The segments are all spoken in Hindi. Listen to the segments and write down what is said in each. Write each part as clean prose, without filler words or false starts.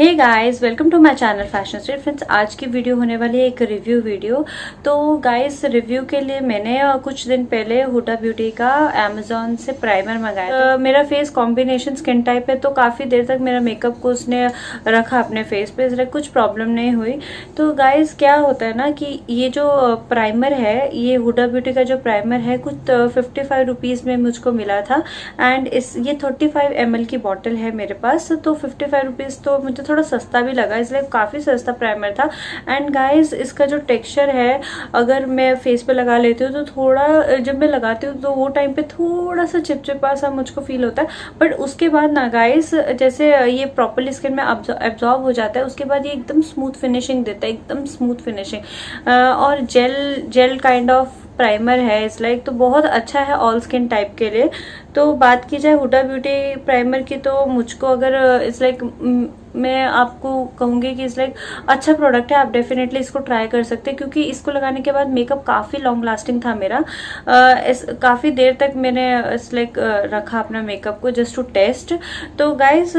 Hey guys, welcome to my channel fashion street. Friends, आज की वीडियो होने वाली है एक रिव्यू वीडियो। तो गाइस, रिव्यू के लिए मैंने कुछ दिन पहले हुडा ब्यूटी का अमेजोन से प्राइमर मंगाया था। मेरा फेस कॉम्बिनेशन स्किन टाइप है, तो काफी देर तक मेरा मेकअप को उसने रखा अपने फेस पे, इसलिए कुछ प्रॉब्लम नहीं हुई। तो गाइस, क्या होता है ना कि ये जो प्राइमर है, ये हुडा ब्यूटी का जो प्राइमर है, कुछ 55 रुपीज में मुझको मिला था। एंड ये 35 ml की बॉटल है मेरे पास, तो 55 रुपीज तो मुझे थोड़ा सस्ता भी लगा, इसलिए काफी सस्ता प्राइमर था। एंड गाइस, इसका जो टेक्सचर है, अगर मैं फेस पे लगा लेती हूँ तो थोड़ा, जब मैं लगाती हूँ तो वो टाइम पे थोड़ा सा चिपचिपा सा मुझको फील होता है। बट उसके बाद ना गाइस, जैसे ये प्रॉपरली स्किन में एब्जॉर्ब हो जाता है, उसके बाद ये एकदम स्मूथ फिनिशिंग देता है, एकदम स्मूथ फिनिशिंग। और जेल काइंड ऑफ प्राइमर है इस लाइक, तो बहुत अच्छा है ऑल स्किन टाइप के लिए। तो बात की जाए हुडा ब्यूटी प्राइमर की, तो मुझको अगर इस लाइक, मैं आपको कहूंगी कि इस लाइक अच्छा प्रोडक्ट है, आप डेफिनेटली इसको ट्राई कर सकते हैं, क्योंकि इसको लगाने के बाद मेकअप काफी लॉन्ग लास्टिंग था मेरा। काफी देर तक मैंने इस लाइक रखा अपना मेकअप को जस्ट टू टेस्ट। तो गाइज,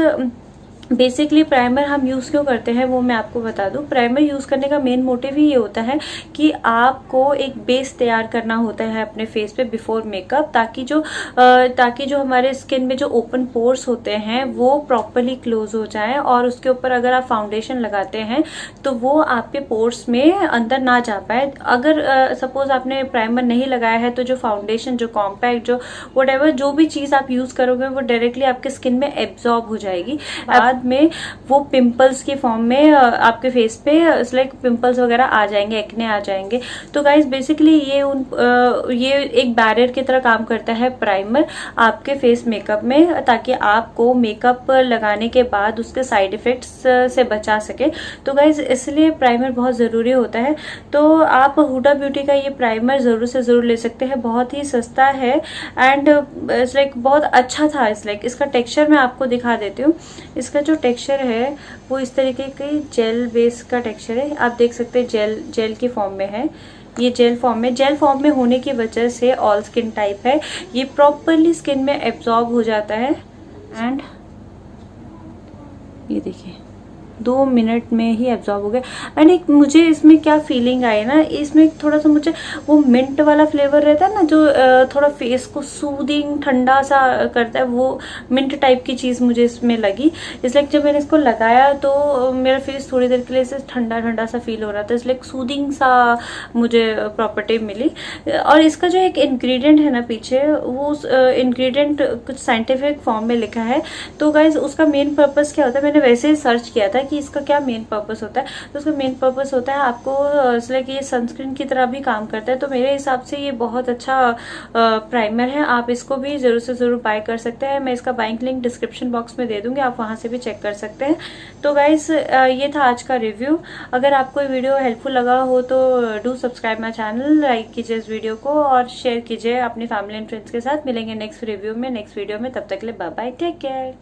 बेसिकली प्राइमर हम यूज क्यों करते हैं वो मैं आपको बता दूं। प्राइमर यूज करने का मेन मोटिव ही ये होता है कि आपको एक बेस तैयार करना होता है अपने फेस पे बिफोर मेकअप, ताकि जो हमारे स्किन में जो ओपन पोर्स होते हैं वो प्रॉपरली क्लोज हो जाएं, और उसके ऊपर अगर आप फाउंडेशन लगाते हैं तो वो आपके पोर्स में अंदर ना जा पाए। अगर सपोज आपने प्राइमर नहीं लगाया है, तो जो फाउंडेशन, जो कॉम्पैक्ट, जो व्हाटएवर जो भी चीज आप यूज करोगे वो डायरेक्टली आपके स्किन में एब्जॉर्ब हो जाएगी। बाद में वो पिंपल्स की फॉर्म में आपके फेस पे लाइक पिंपल्स वगैरह आ जाएंगे, एक्ने आ जाएंगे। तो गाइस, बेसिकली ये एक बैरियर की तरह काम करता है प्राइमर आपके फेस मेकअप में, ताकि आपको मेकअप लगाने के बाद उसके साइड इफेक्ट्स से बचा सके। तो गाइस, इसलिए प्राइमर बहुत जरूरी होता है। तो आप हुडा ब्यूटी का ये प्राइमर जरूर से जरूर ले सकते हैं, बहुत ही सस्ता है एंड लाइक बहुत अच्छा था। इसका टेक्सचर मैं आपको दिखा देती हूँ। इसका जो टेक्सचर है वो इस तरीके की जेल बेस का टेक्सचर है, आप देख सकते हैं, जेल की फॉर्म में है। ये जेल फॉर्म में होने की वजह से ऑल स्किन टाइप है, ये प्रॉपरली स्किन में एब्जॉर्ब हो जाता है। एंड ये देखिए 2 मिनट में ही एब्जॉर्ब हो गया। एंड एक मुझे इसमें क्या फीलिंग आई ना, इसमें थोड़ा सा मुझे वो मिंट वाला फ्लेवर रहता है ना, जो थोड़ा फेस को सूदिंग ठंडा सा करता है, वो मिंट टाइप की चीज मुझे इसमें लगी। इसलिए जब मैंने इसको लगाया तो मेरा फेस थोड़ी देर के लिए ठंडा ठंडा सा फील हो रहा था, इसलिए सूदिंग सा मुझे प्रॉपर्टी मिली। और इसका जो एक इंग्रेडिएंट है ना पीछे, वो इंग्रेडिएंट कुछ साइंटिफिक फॉर्म में लिखा है। तो गाइज, उसका मेन पर्पस क्या होता है, मैंने वैसे ही सर्च किया था कि इसका क्या मेन पर्पस होता है। तो उसका मेन पर्पस होता है आपको, लाइक ये सनस्क्रीन की तरह भी काम करता है। तो मेरे हिसाब से ये बहुत अच्छा प्राइमर है, आप इसको भी जरूर से जरूर बाय कर सकते हैं। मैं इसका बाइंग लिंक डिस्क्रिप्शन बॉक्स में दे दूंगी, आप वहां से भी चेक कर सकते हैं। तो गाइस, ये था आज का रिव्यू। अगर आपको ये वीडियो हेल्पफुल लगा हो तो do subscribe my channel, like कीजिए इस वीडियो को और शेयर कीजिए अपनी फैमिली एंड फ्रेंड्स के साथ। मिलेंगे नेक्स्ट रिव्यू में, नेक्स्ट वीडियो में, तब तक के लिए बाय बाय, टेक केयर।